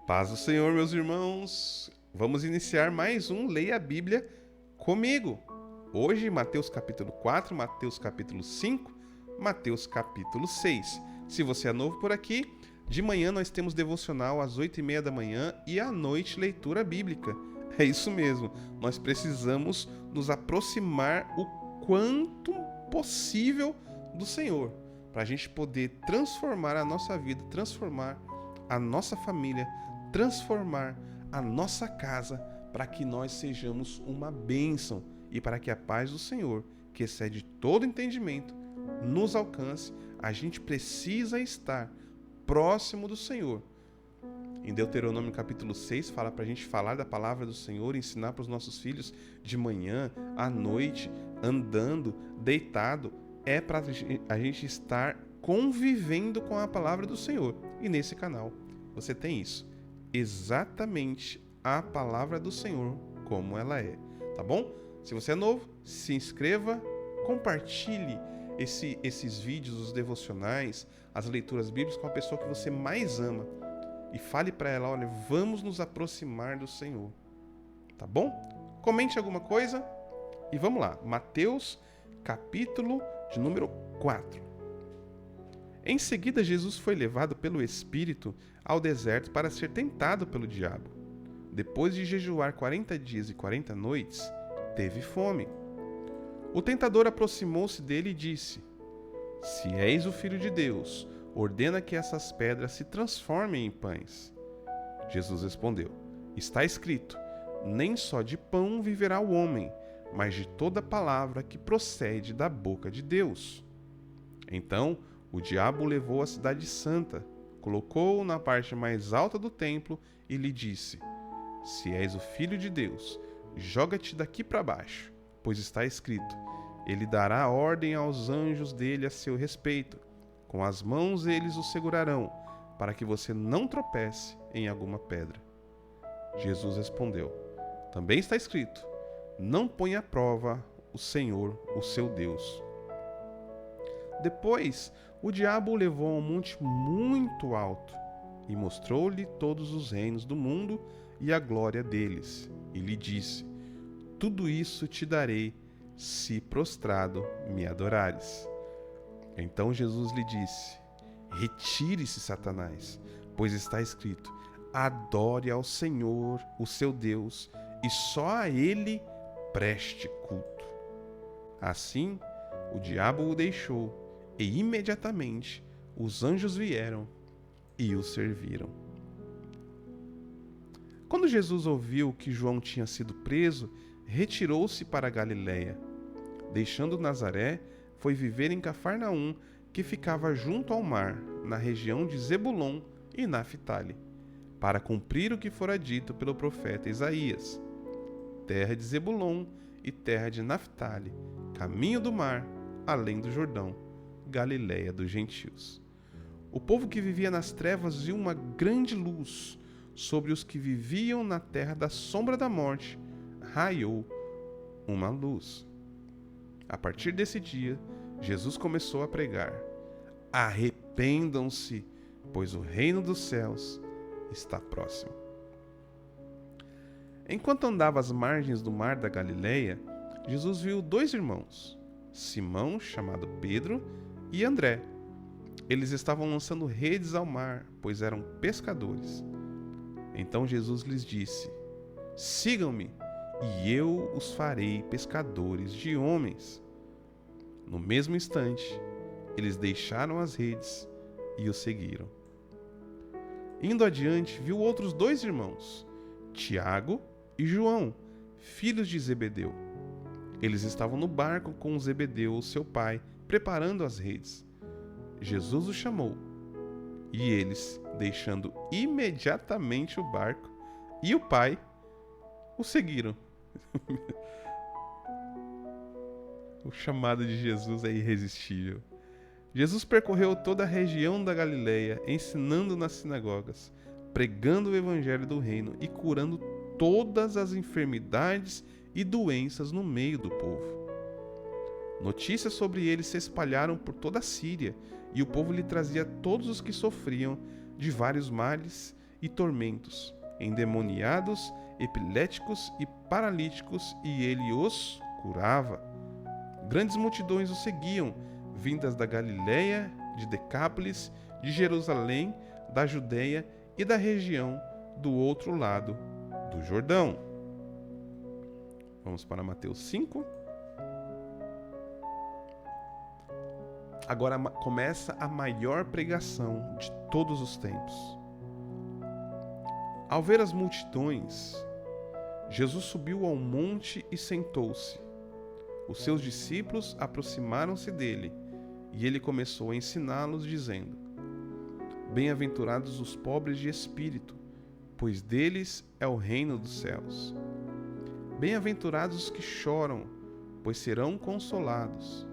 Paz do Senhor, meus irmãos. Vamos iniciar mais um Leia a Bíblia comigo. Hoje, Mateus capítulo 4, Mateus capítulo 5, Mateus capítulo 6. Se você é novo por aqui, de manhã nós temos devocional às 8h30 da manhã e à noite leitura bíblica. É isso mesmo, nós precisamos nos aproximar o quanto possível do Senhor, para a gente poder transformar a nossa vida, transformar a nossa família, transformar a nossa casa, para que nós sejamos uma bênção e para que a paz do Senhor, que excede todo entendimento, nos alcance. A gente precisa estar próximo do Senhor. Em Deuteronômio capítulo 6 fala para a gente falar da palavra do Senhor, ensinar para os nossos filhos de manhã, à noite, andando, deitado. É para a gente estar convivendo com a palavra do Senhor. E nesse canal você tem isso. Exatamente a palavra do Senhor como ela é. Tá bom? Se você é novo, se inscreva, compartilhe esses vídeos, os devocionais, as leituras bíblicas com a pessoa que você mais ama. E fale para ela, olha, vamos nos aproximar do Senhor. Tá bom? Comente alguma coisa e vamos lá. Mateus, capítulo de número 4. Em seguida, Jesus foi levado pelo Espírito ao deserto para ser tentado pelo diabo. Depois de jejuar 40 dias e 40 noites, teve fome. O tentador aproximou-se dele e disse: Se és o Filho de Deus, ordena que essas pedras se transformem em pães. Jesus respondeu: Está escrito, nem só de pão viverá o homem, mas de toda palavra que procede da boca de Deus. Então, o diabo o levou à cidade santa, colocou-o na parte mais alta do templo e lhe disse: Se és o Filho de Deus, joga-te daqui para baixo, pois está escrito, ele dará ordem aos anjos dele a seu respeito. Com as mãos eles o segurarão, para que você não tropece em alguma pedra. Jesus respondeu: Também está escrito, não ponha à prova o Senhor, o seu Deus. Depois, o diabo o levou a um monte muito alto e mostrou-lhe todos os reinos do mundo e a glória deles. E lhe disse: Tudo isso te darei, se prostrado me adorares. Então Jesus lhe disse: Retire-se, Satanás, pois está escrito, adore ao Senhor, o seu Deus, e só a ele preste culto. Assim, o diabo o deixou, e imediatamente os anjos vieram e o serviram. Quando Jesus ouviu que João tinha sido preso, retirou-se para a Galiléia. Deixando Nazaré, foi viver em Cafarnaum, que ficava junto ao mar, na região de Zebulon e Naphtali, para cumprir o que fora dito pelo profeta Isaías: terra de Zebulon e terra de Naphtali, caminho do mar, além do Jordão, Galiléia dos gentios. O povo que vivia nas trevas viu uma grande luz. Sobre os que viviam na terra da sombra da morte, raiou uma luz. A partir desse dia, Jesus começou a pregar: Arrependam-se, pois o reino dos céus está próximo. Enquanto andava às margens do mar da Galileia, Jesus viu dois irmãos, Simão, chamado Pedro, e André. Eles estavam lançando redes ao mar, pois eram pescadores. Então Jesus lhes disse: Sigam-me, e eu os farei pescadores de homens. No mesmo instante, eles deixaram as redes e o seguiram. Indo adiante, viu outros dois irmãos, Tiago e João, filhos de Zebedeu. Eles estavam no barco com Zebedeu, seu pai, preparando as redes. Jesus os chamou, e eles, deixando imediatamente o barco e o pai, o seguiram. O chamado de Jesus é irresistível. Jesus percorreu toda a região da Galileia, ensinando nas sinagogas, pregando o evangelho do reino e curando todas as enfermidades e doenças no meio do povo. Notícias sobre ele se espalharam por toda a Síria, e o povo lhe trazia todos os que sofriam de vários males e tormentos, endemoniados, epiléticos e paralíticos, e ele os curava. Grandes multidões o seguiam, vindas da Galiléia, de Decápolis, de Jerusalém, da Judéia e da região do outro lado do Jordão. Vamos para Mateus 5. Agora começa a maior pregação de todos os tempos. Ao ver as multidões, Jesus subiu ao monte e sentou-se. Os seus discípulos aproximaram-se dele, e ele começou a ensiná-los, dizendo: Bem-aventurados os pobres de espírito, pois deles é o reino dos céus. Bem-aventurados os que choram, pois serão consolados.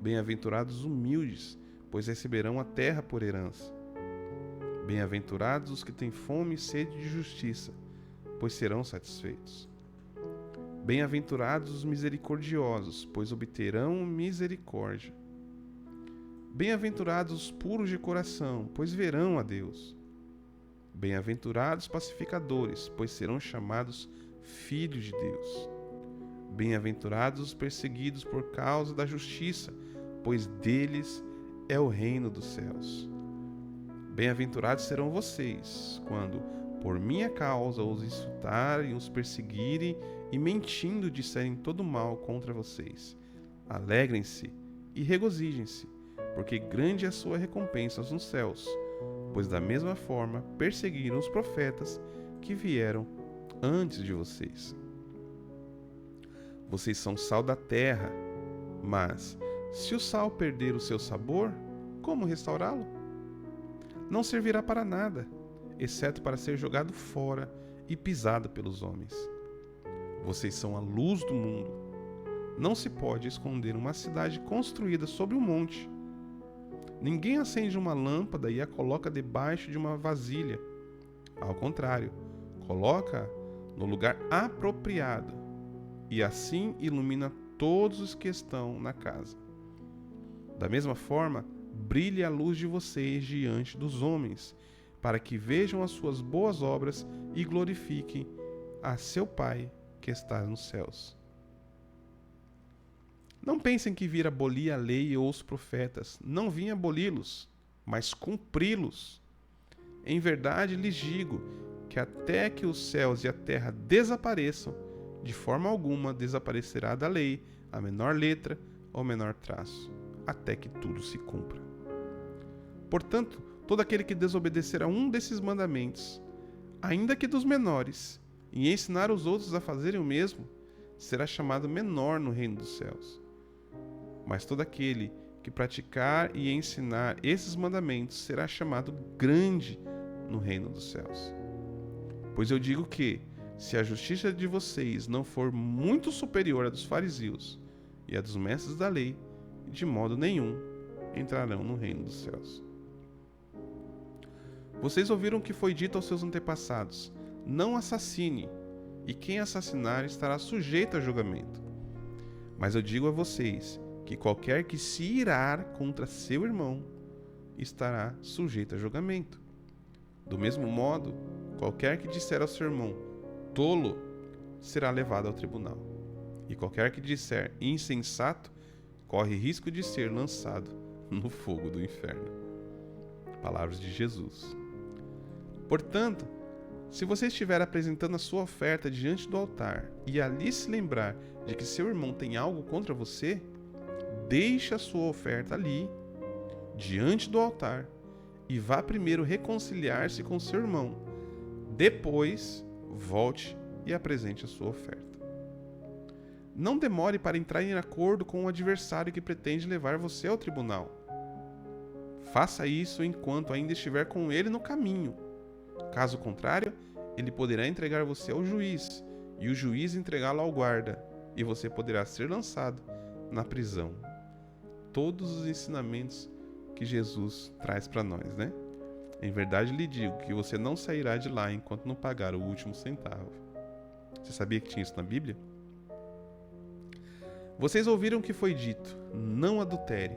Bem-aventurados os humildes, pois receberão a terra por herança. Bem-aventurados os que têm fome e sede de justiça, pois serão satisfeitos. Bem-aventurados os misericordiosos, pois obterão misericórdia. Bem-aventurados os puros de coração, pois verão a Deus. Bem-aventurados os pacificadores, pois serão chamados filhos de Deus. Bem-aventurados os perseguidos por causa da justiça, pois deles é o reino dos céus. Bem-aventurados serão vocês, quando, por minha causa, os insultarem, os perseguirem e, mentindo, disserem todo mal contra vocês. Alegrem-se e regozijem-se, porque grande é a sua recompensa nos céus, pois da mesma forma perseguiram os profetas que vieram antes de vocês. Vocês são sal da terra, mas, se o sal perder o seu sabor, como restaurá-lo? Não servirá para nada, exceto para ser jogado fora e pisado pelos homens. Vocês são a luz do mundo. Não se pode esconder uma cidade construída sobre um monte. Ninguém acende uma lâmpada e a coloca debaixo de uma vasilha. Ao contrário, coloca-a no lugar apropriado, e assim ilumina todos os que estão na casa. Da mesma forma, brilhe a luz de vocês diante dos homens, para que vejam as suas boas obras e glorifiquem a seu Pai que está nos céus. Não pensem que vir abolir a lei ou os profetas. Não vim aboli-los, mas cumpri-los. Em verdade lhes digo que até que os céus e a terra desapareçam, de forma alguma desaparecerá da lei a menor letra ou menor traço, até que tudo se cumpra. Portanto, todo aquele que desobedecer a um desses mandamentos, ainda que dos menores, e ensinar os outros a fazerem o mesmo, será chamado menor no reino dos céus. Mas todo aquele que praticar e ensinar esses mandamentos será chamado grande no reino dos céus. Pois eu digo que, se a justiça de vocês não for muito superior à dos fariseus e à dos mestres da lei, de modo nenhum entrarão no reino dos céus. Vocês ouviram que foi dito aos seus antepassados: não assassine, e quem assassinar estará sujeito a julgamento. Mas eu digo a vocês que qualquer que se irar contra seu irmão estará sujeito a julgamento. Do mesmo modo, qualquer que disser ao seu irmão tolo será levado ao tribunal, e qualquer que disser insensato corre risco de ser lançado no fogo do inferno. Palavras de Jesus. Portanto, se você estiver apresentando a sua oferta diante do altar e ali se lembrar de que seu irmão tem algo contra você, deixe a sua oferta ali, diante do altar, e vá primeiro reconciliar-se com seu irmão. Depois, volte e apresente a sua oferta. Não demore para entrar em acordo com o adversário que pretende levar você ao tribunal. Faça isso enquanto ainda estiver com ele no caminho. Caso contrário, ele poderá entregar você ao juiz, e o juiz entregá-lo ao guarda, e você poderá ser lançado na prisão. Todos os ensinamentos que Jesus traz para nós, né? Em verdade lhe digo que você não sairá de lá enquanto não pagar o último centavo. Você sabia que tinha isso na Bíblia? Vocês ouviram que foi dito: não adultere.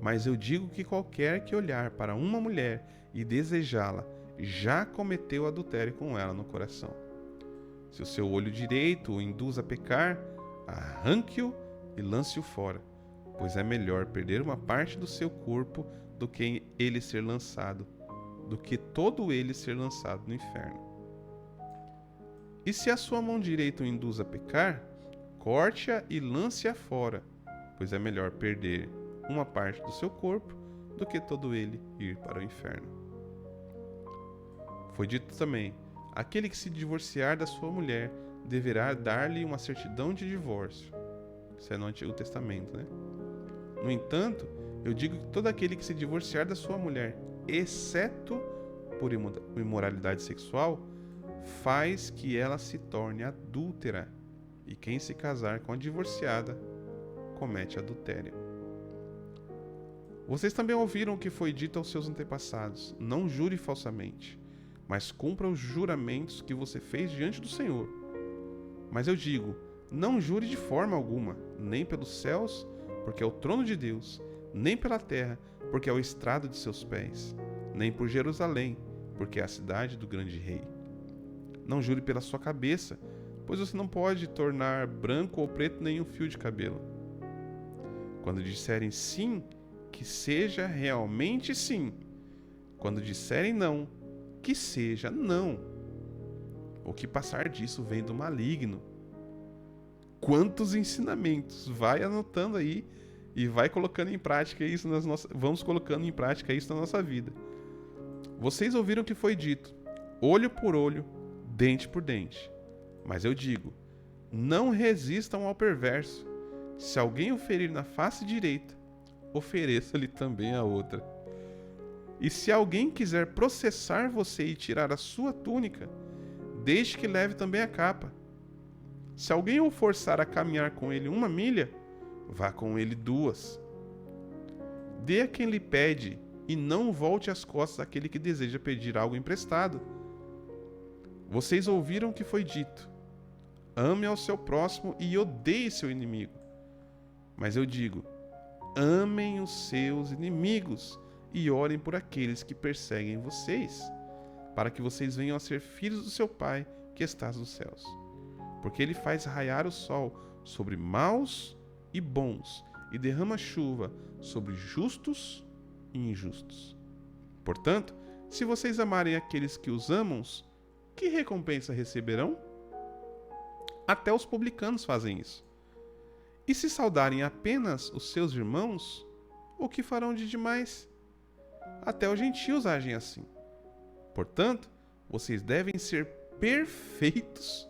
Mas eu digo que qualquer que olhar para uma mulher e desejá-la já cometeu adultério com ela no coração. Se o seu olho direito o induz a pecar, arranque-o e lance-o fora, pois é melhor perder uma parte do seu corpo do que todo ele ser lançado no inferno. E se a sua mão direita o induz a pecar, corte-a e lance-a fora, pois é melhor perder uma parte do seu corpo do que todo ele ir para o inferno. Foi dito também: aquele que se divorciar da sua mulher deverá dar-lhe uma certidão de divórcio. Isso é no Antigo Testamento, né? No entanto, eu digo que todo aquele que se divorciar da sua mulher, exceto por imoralidade sexual, faz que ela se torne adúltera, e quem se casar com a divorciada comete adultério. Vocês também ouviram o que foi dito aos seus antepassados: não jure falsamente, mas cumpra os juramentos que você fez diante do Senhor. Mas eu digo, não jure de forma alguma, nem pelos céus, porque é o trono de Deus, nem pela terra, porque é o estrado de seus pés, nem por Jerusalém, porque é a cidade do grande rei. Não jure pela sua cabeça, pois você não pode tornar branco ou preto nenhum fio de cabelo. Quando disserem sim, que seja realmente sim. Quando disserem não, que seja não. O que passar disso vem do maligno. Quantos ensinamentos! Vai anotando aí e vai colocando em prática isso vamos colocando em prática isso na nossa vida. Vocês ouviram o que foi dito: olho por olho, dente por dente. Mas eu digo, não resistam ao perverso. Se alguém o ferir na face direita, ofereça-lhe também a outra. E se alguém quiser processar você e tirar a sua túnica, deixe que leve também a capa. Se alguém o forçar a caminhar com ele 1 milha, vá com ele 2. Dê a quem lhe pede e não volte as costas àquele que deseja pedir algo emprestado. Vocês ouviram o que foi dito: ame ao seu próximo e odeie seu inimigo. Mas eu digo, amem os seus inimigos e orem por aqueles que perseguem vocês, para que vocês venham a ser filhos do seu Pai que estás nos céus. Porque ele faz raiar o sol sobre maus e bons e derrama chuva sobre justos e injustos. Portanto, se vocês amarem aqueles que os amam, que recompensa receberão? Até os publicanos fazem isso. E se saudarem apenas os seus irmãos, o que farão de demais? Até os gentios agem assim. Portanto, vocês devem ser perfeitos,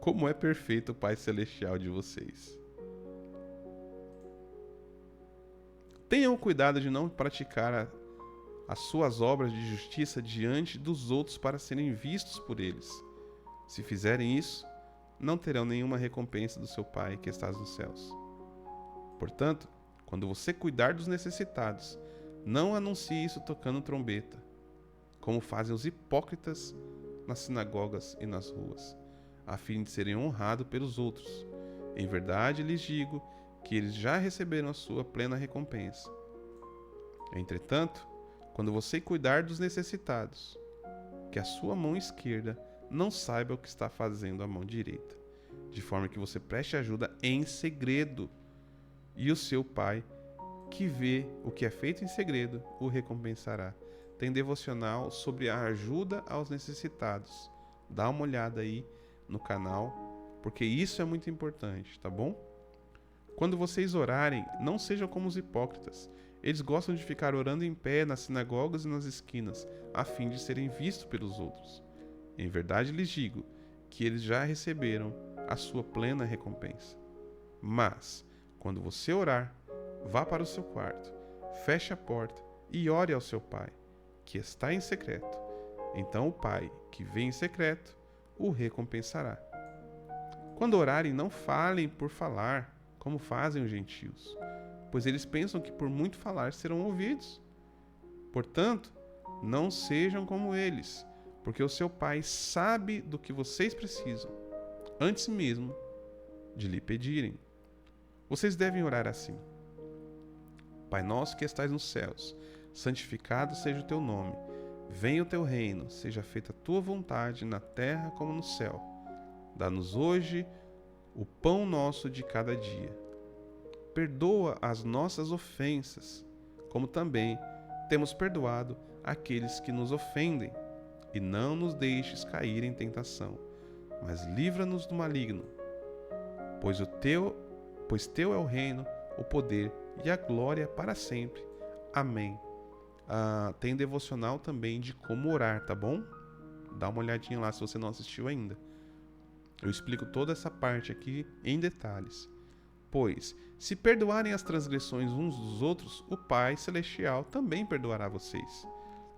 como é perfeito o Pai Celestial de vocês. Tenham cuidado de não praticar as suas obras de justiça diante dos outros para serem vistos por eles. Se fizerem isso, não terão nenhuma recompensa do seu Pai que está nos céus. Portanto, quando você cuidar dos necessitados, não anuncie isso tocando trombeta, como fazem os hipócritas nas sinagogas e nas ruas, a fim de serem honrados pelos outros. Em verdade lhes digo que eles já receberam a sua plena recompensa. Entretanto, quando você cuidar dos necessitados, que a sua mão esquerda não saiba o que está fazendo a mão direita, de forma que você preste ajuda em segredo, e o seu Pai, que vê o que é feito em segredo, o recompensará. Tem devocional sobre a ajuda aos necessitados. Dá uma olhada aí no canal, porque isso é muito importante, tá bom? Quando vocês orarem, não sejam como os hipócritas. Eles gostam de ficar orando em pé nas sinagogas e nas esquinas, a fim de serem vistos pelos outros. Em verdade lhes digo que eles já receberam a sua plena recompensa. Mas, quando você orar, vá para o seu quarto, feche a porta e ore ao seu Pai, que está em secreto. Então o Pai, que vê em secreto, o recompensará. Quando orarem, não falem por falar, como fazem os gentios, pois eles pensam que por muito falar serão ouvidos. Portanto, não sejam como eles, porque o seu Pai sabe do que vocês precisam, antes mesmo de lhe pedirem. Vocês devem orar assim: Pai nosso que estais nos céus, santificado seja o teu nome. Venha o teu reino, seja feita a tua vontade na terra como no céu. Dá-nos hoje o pão nosso de cada dia. Perdoa as nossas ofensas, como também temos perdoado aqueles que nos ofendem. E não nos deixes cair em tentação, mas livra-nos do maligno. Pois teu é o reino, o poder e a glória para sempre. Amém. Tem devocional também de como orar, tá bom? Dá uma olhadinha lá se você não assistiu ainda. Eu explico toda essa parte aqui em detalhes. Pois, se perdoarem as transgressões uns dos outros, o Pai Celestial também perdoará vocês.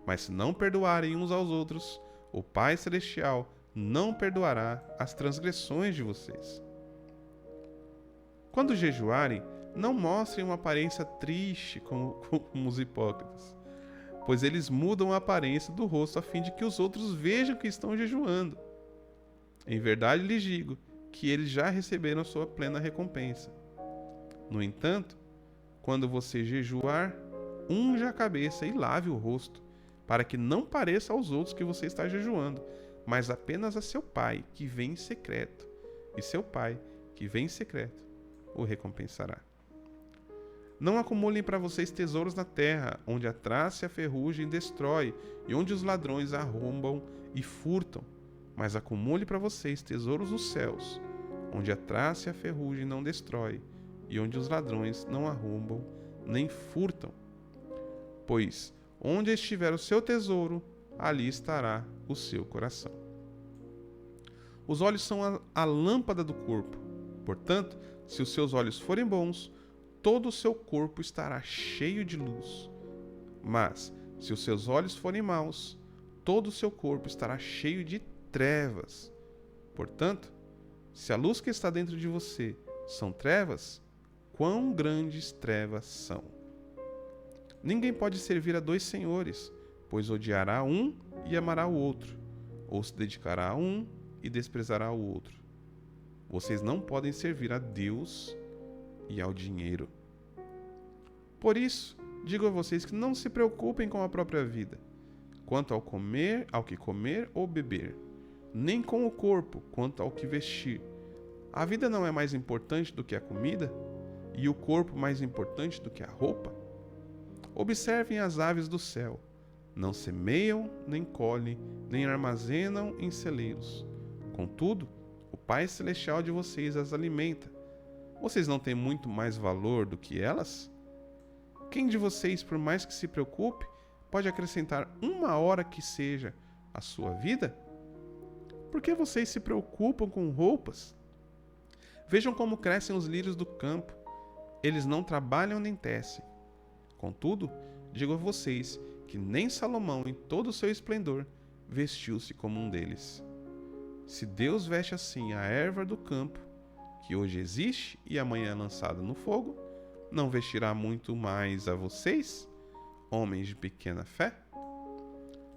Mas se não perdoarem uns aos outros, o Pai Celestial não perdoará as transgressões de vocês. Quando jejuarem, não mostrem uma aparência triste como os hipócritas, pois eles mudam a aparência do rosto a fim de que os outros vejam que estão jejuando. Em verdade lhes digo que eles já receberam sua plena recompensa. No entanto, quando você jejuar, unja a cabeça e lave o rosto, para que não pareça aos outros que você está jejuando, mas apenas a seu Pai que vem em secreto, e seu Pai que vem em secreto o recompensará. Não acumulem para vocês tesouros na terra, onde a traça e a ferrugem destrói, e onde os ladrões arrombam e furtam. Mas acumule para vocês tesouros nos céus, onde a traça e a ferrugem não destrói, e onde os ladrões não arrombam nem furtam. Pois onde estiver o seu tesouro, ali estará o seu coração. Os olhos são a lâmpada do corpo. Portanto, se os seus olhos forem bons, todo o seu corpo estará cheio de luz. Mas, se os seus olhos forem maus, todo o seu corpo estará cheio de trevas. Portanto, se a luz que está dentro de você são trevas, quão grandes trevas são! Ninguém pode servir a dois senhores, pois odiará um e amará o outro, ou se dedicará a um e desprezará o outro. Vocês não podem servir a Deus e ao dinheiro. Por isso, digo a vocês que não se preocupem com a própria vida, quanto ao que comer ou beber, nem com o corpo, quanto ao que vestir. A vida não é mais importante do que a comida, e o corpo mais importante do que a roupa? Observem as aves do céu. Não semeiam, nem colhem, nem armazenam em celeiros. Contudo, o Pai Celestial de vocês as alimenta. Vocês não têm muito mais valor do que elas? Quem de vocês, por mais que se preocupe, pode acrescentar uma hora que seja à sua vida? Por que vocês se preocupam com roupas? Vejam como crescem os lírios do campo. Eles não trabalham nem tecem. Contudo, digo a vocês que nem Salomão, em todo o seu esplendor, vestiu-se como um deles. Se Deus veste assim a erva do campo, que hoje existe e amanhã é lançada no fogo, não vestirá muito mais a vocês, homens de pequena fé?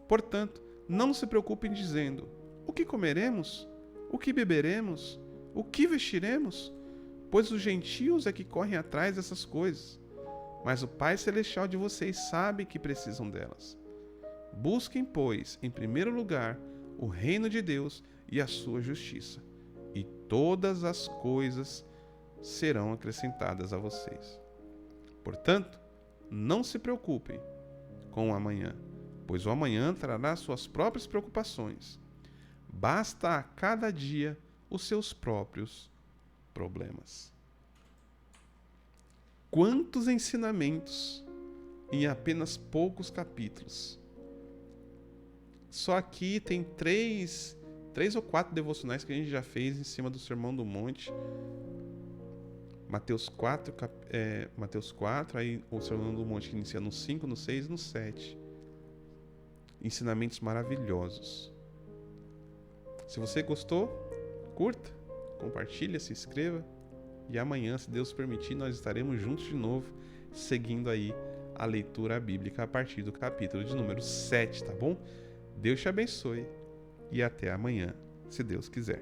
Portanto, não se preocupem dizendo: o que comeremos? O que beberemos? O que vestiremos? Pois os gentios é que correm atrás dessas coisas. Mas o Pai Celestial de vocês sabe que precisam delas. Busquem, pois, em primeiro lugar, o reino de Deus e a sua justiça, e todas as coisas serão acrescentadas a vocês. Portanto, não se preocupem com o amanhã, pois o amanhã trará suas próprias preocupações. Basta a cada dia os seus próprios problemas. Quantos ensinamentos em apenas poucos capítulos! Só aqui tem três ou quatro devocionais que a gente já fez em cima do Sermão do Monte. Mateus 4, aí o Sermão do Monte que inicia no 5, no 6 e no 7. Ensinamentos maravilhosos. Se você gostou, curta, compartilha, se inscreva. E amanhã, se Deus permitir, nós estaremos juntos de novo, seguindo aí a leitura bíblica a partir do capítulo de número 7, tá bom? Deus te abençoe e até amanhã, se Deus quiser.